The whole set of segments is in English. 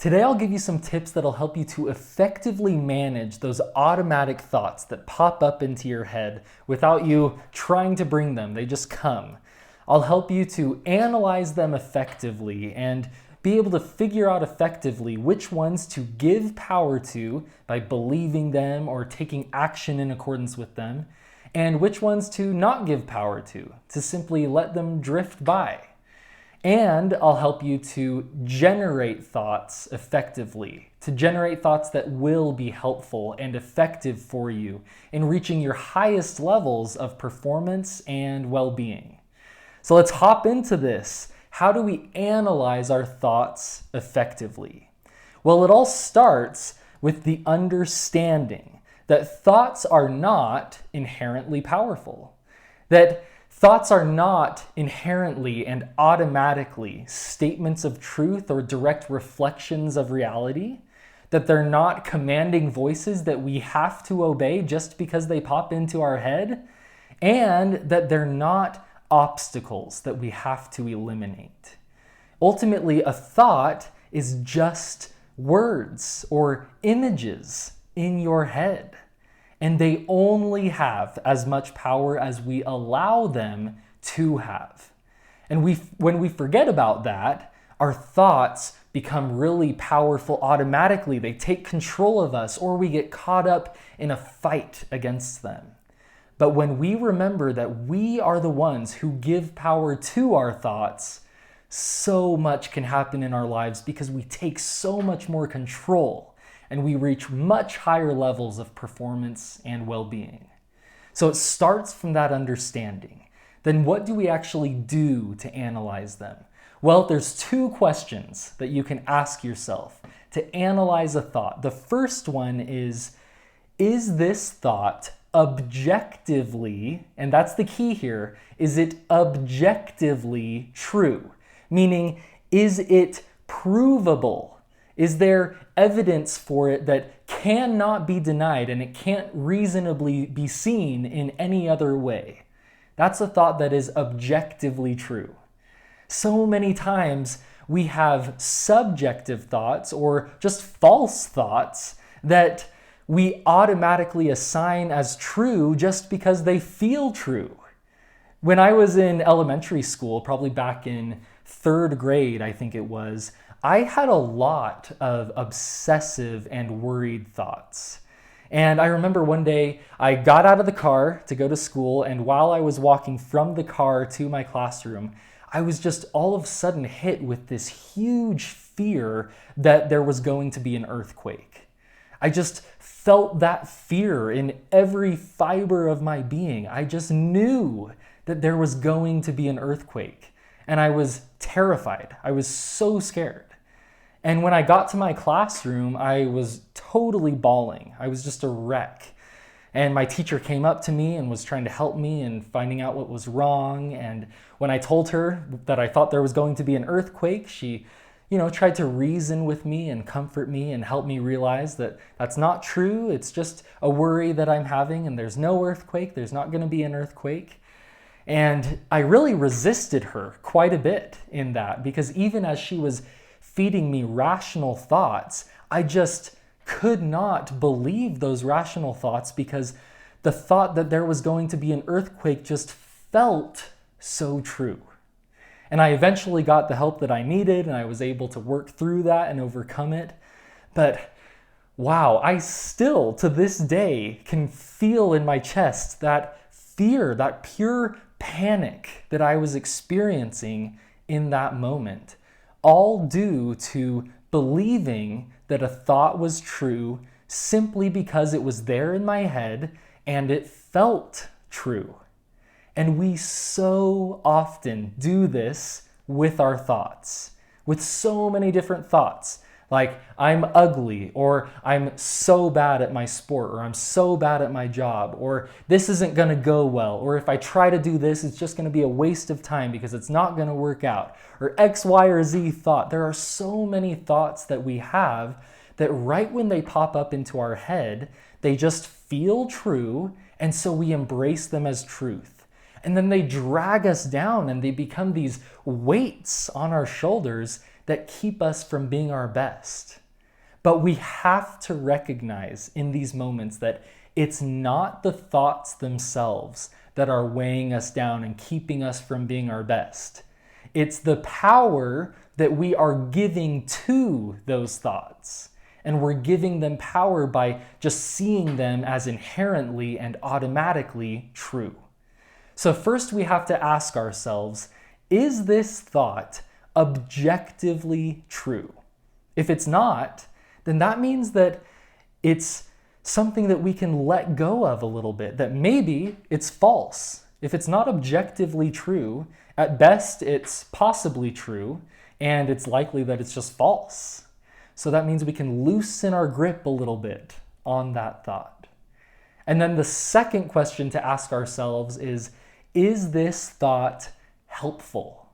Today I'll give you some tips that'll help you to effectively manage those automatic thoughts that pop up into your head without you trying to bring them. They just come. I'll help you to analyze them effectively and be able to figure out effectively which ones to give power to by believing them or taking action in accordance with them, and which ones to not give power to simply let them drift by. And I'll help you to generate thoughts effectively, to generate thoughts that will be helpful and effective for you in reaching your highest levels of performance and well-being. So let's hop into this. How do we analyze our thoughts effectively? Well, it all starts with the understanding that thoughts are not inherently powerful, that thoughts are not inherently and automatically statements of truth or direct reflections of reality, that they're not commanding voices that we have to obey just because they pop into our head, and that they're not obstacles that we have to eliminate. Ultimately, a thought is just words or images in your head. And they only have as much power as we allow them to have. And when we forget about that, our thoughts become really powerful automatically. They take control of us, or we get caught up in a fight against them. But when we remember that we are the ones who give power to our thoughts, so much can happen in our lives because we take so much more control and we reach much higher levels of performance and well-being. So it starts from that understanding. Then what do we actually do to analyze them? Well, there's two questions that you can ask yourself to analyze a thought. The first one is this thought objectively, and that's the key here, is it objectively true? Meaning, is it provable? Is there evidence for it that cannot be denied and it can't reasonably be seen in any other way? That's a thought that is objectively true. So many times we have subjective thoughts or just false thoughts that we automatically assign as true just because they feel true. When I was in elementary school, probably back in third grade, I think it was, I had a lot of obsessive and worried thoughts. And I remember one day I got out of the car to go to school, and while I was walking from the car to my classroom, I was just all of a sudden hit with this huge fear that there was going to be an earthquake. I just felt that fear in every fiber of my being. I just knew that there was going to be an earthquake, and I was terrified. I was so scared. And when I got to my classroom, I was totally bawling. I was just a wreck. And my teacher came up to me and was trying to help me in finding out what was wrong. And when I told her that I thought there was going to be an earthquake, she, tried to reason with me and comfort me and help me realize that that's not true. It's just a worry that I'm having, and there's no earthquake. There's not going to be an earthquake. And I really resisted her quite a bit in that, because even as she was feeding me rational thoughts, I just could not believe those rational thoughts because the thought that there was going to be an earthquake just felt so true. And I eventually got the help that I needed, and I was able to work through that and overcome it. But wow, I still to this day can feel in my chest that fear, that pure panic that I was experiencing in that moment, all due to believing that a thought was true simply because it was there in my head and it felt true. And we so often do this with our thoughts, with so many different thoughts. Like, I'm ugly, or I'm so bad at my sport, or I'm so bad at my job, or this isn't gonna go well, or if I try to do this, it's just gonna be a waste of time because it's not gonna work out, or X, Y, or Z thought. There are so many thoughts that we have that right when they pop up into our head, they just feel true, and so we embrace them as truth. And then they drag us down and they become these weights on our shoulders that keep us from being our best. But we have to recognize in these moments that it's not the thoughts themselves that are weighing us down and keeping us from being our best. It's the power that we are giving to those thoughts. And we're giving them power by just seeing them as inherently and automatically true. So first we have to ask ourselves, is this thought objectively true? If it's not, then that means that it's something that we can let go of a little bit, that maybe it's false. If it's not objectively true, at best it's possibly true, and it's likely that it's just false. So that means we can loosen our grip a little bit on that thought. And then the second question to ask ourselves is this thought helpful?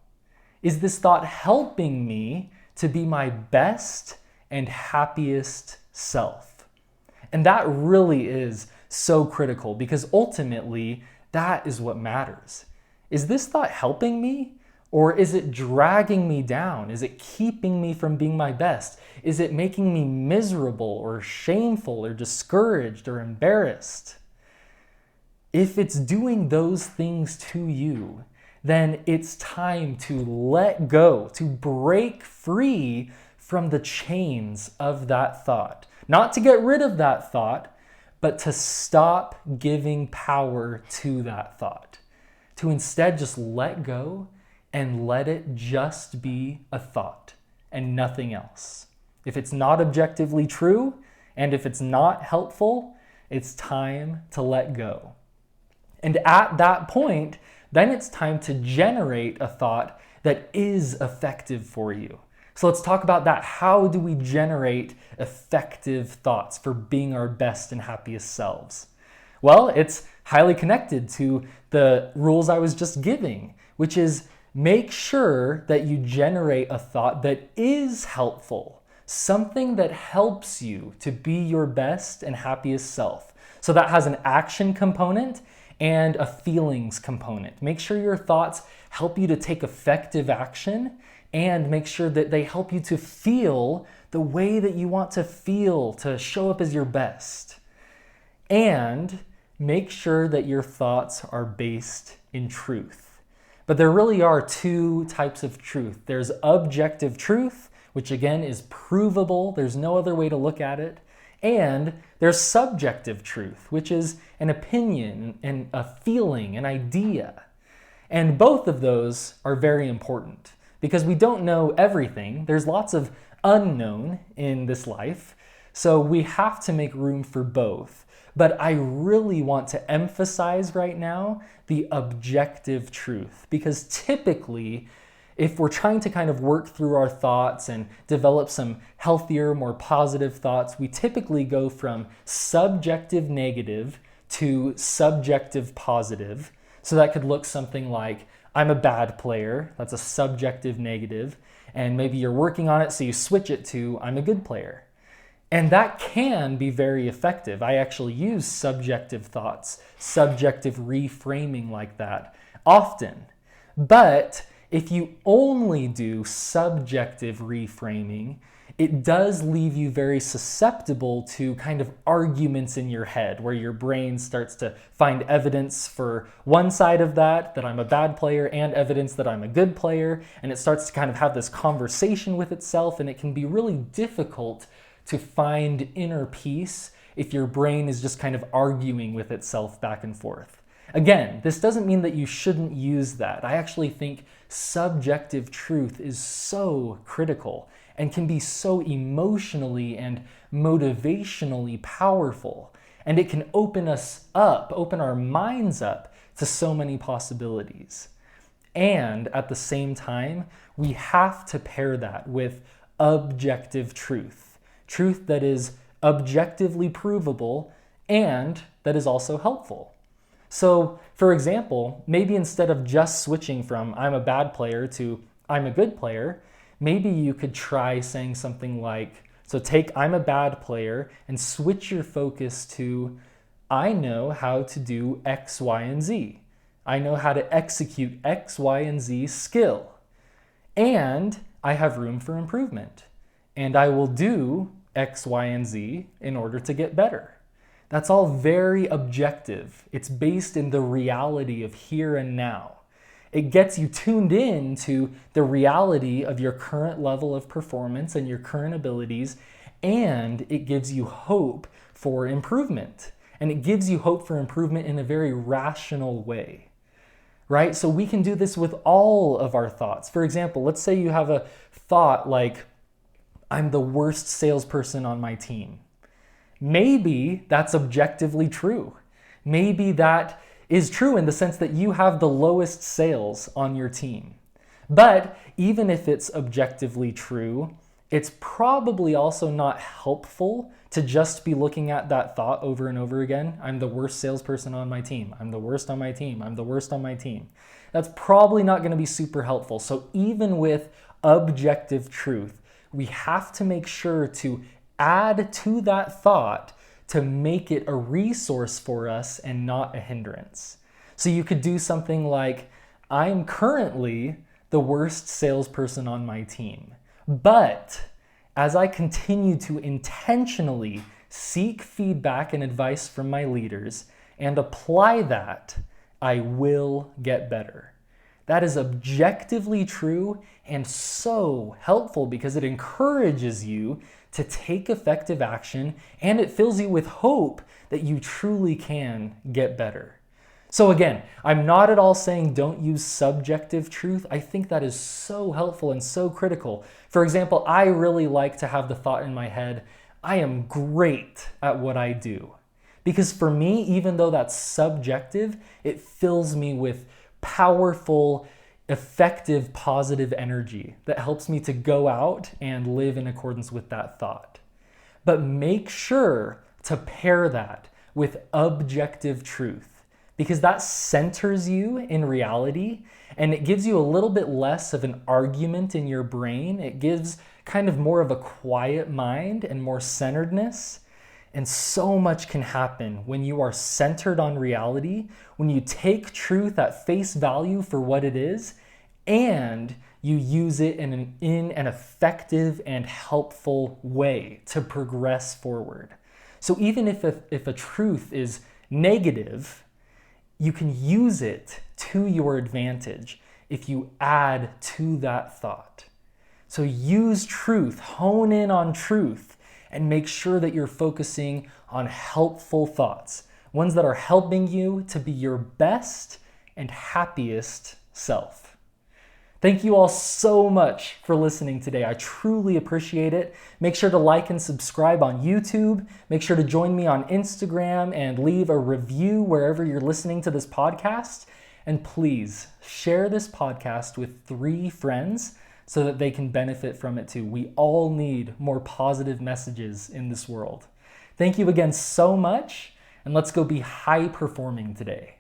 Is this thought helping me to be my best and happiest self? And that really is so critical, because ultimately that is what matters. Is this thought helping me? Or is it dragging me down? Is it keeping me from being my best? Is it making me miserable or shameful or discouraged or embarrassed? If it's doing those things to you, then it's time to let go, to break free from the chains of that thought. Not to get rid of that thought, but to stop giving power to that thought. To instead just let go and let it just be a thought and nothing else. If it's not objectively true, and if it's not helpful, it's time to let go. And at that point, then it's time to generate a thought that is effective for you. So let's talk about that. How do we generate effective thoughts for being our best and happiest selves? Well, it's highly connected to the rules I was just giving, which is make sure that you generate a thought that is helpful, something that helps you to be your best and happiest self. So that has an action component and a feelings component. Make sure your thoughts help you to take effective action, and make sure that they help you to feel the way that you want to feel, to show up as your best. And make sure that your thoughts are based in truth. But there really are two types of truth. There's objective truth, which again is provable. There's no other way to look at it. And there's subjective truth, which is an opinion and a feeling, an idea. And both of those are very important because we don't know everything. There's lots of unknown in this life. So we have to make room for both. But I really want to emphasize right now the objective truth, because typically, if we're trying to kind of work through our thoughts and develop some healthier, more positive thoughts, we typically go from subjective negative to subjective positive. So that could look something like, I'm a bad player. That's a subjective negative. And maybe you're working on it, so you switch it to, I'm a good player. And that can be very effective. I actually use subjective thoughts, subjective reframing like that often. But if you only do subjective reframing, it does leave you very susceptible to kind of arguments in your head where your brain starts to find evidence for one side of that I'm a bad player, and evidence that I'm a good player. And it starts to kind of have this conversation with itself, and it can be really difficult to find inner peace if your brain is just kind of arguing with itself back and forth. Again, this doesn't mean that you shouldn't use that. I actually think subjective truth is so critical and can be so emotionally and motivationally powerful. And it can open us up, open our minds up to so many possibilities. And at the same time, we have to pair that with objective truth. Truth that is objectively provable and that is also helpful. So, for example, maybe instead of just switching from I'm a bad player to I'm a good player, maybe you could try saying something like, so take I'm a bad player and switch your focus to I know how to do X, Y, and Z. I know how to execute X, Y, and Z skill. And I have room for improvement, and I will do X, Y, and Z in order to get better. That's all very objective. It's based in the reality of here and now. It gets you tuned in to the reality of your current level of performance and your current abilities, and it gives you hope for improvement. And it gives you hope for improvement in a very rational way, right? So we can do this with all of our thoughts. For example, let's say you have a thought like, I'm the worst salesperson on my team. Maybe that's objectively true. Maybe that is true in the sense that you have the lowest sales on your team. But even if it's objectively true, it's probably also not helpful to just be looking at that thought over and over again. I'm the worst salesperson on my team. I'm the worst on my team. I'm the worst on my team. That's probably not going to be super helpful. So even with objective truth, we have to make sure to add to that thought to make it a resource for us and not a hindrance. So you could do something like, I'm currently the worst salesperson on my team, but as I continue to intentionally seek feedback and advice from my leaders and apply that, I will get better. That is objectively true and so helpful because it encourages you to take effective action and it fills you with hope that you truly can get better. So again, I'm not at all saying don't use subjective truth. I think that is so helpful and so critical. For example, I really like to have the thought in my head, I am great at what I do. Because for me, even though that's subjective, it fills me with powerful, effective, positive energy that helps me to go out and live in accordance with that thought. But make sure to pair that with objective truth, because that centers you in reality and it gives you a little bit less of an argument in your brain. It gives kind of more of a quiet mind and more centeredness. And so much can happen when you are centered on reality, when you take truth at face value for what it is, and you use it in an effective and helpful way to progress forward. So even if a truth is negative, you can use it to your advantage if you add to that thought. So use truth, hone in on truth, and make sure that you're focusing on helpful thoughts, ones that are helping you to be your best and happiest self. Thank you all so much for listening today. I truly appreciate it. Make sure to like and subscribe on YouTube. Make sure to join me on Instagram and leave a review wherever you're listening to this podcast. And please share this podcast with 3 friends so that they can benefit from it too. We all need more positive messages in this world. Thank you again so much, and let's go be high performing today.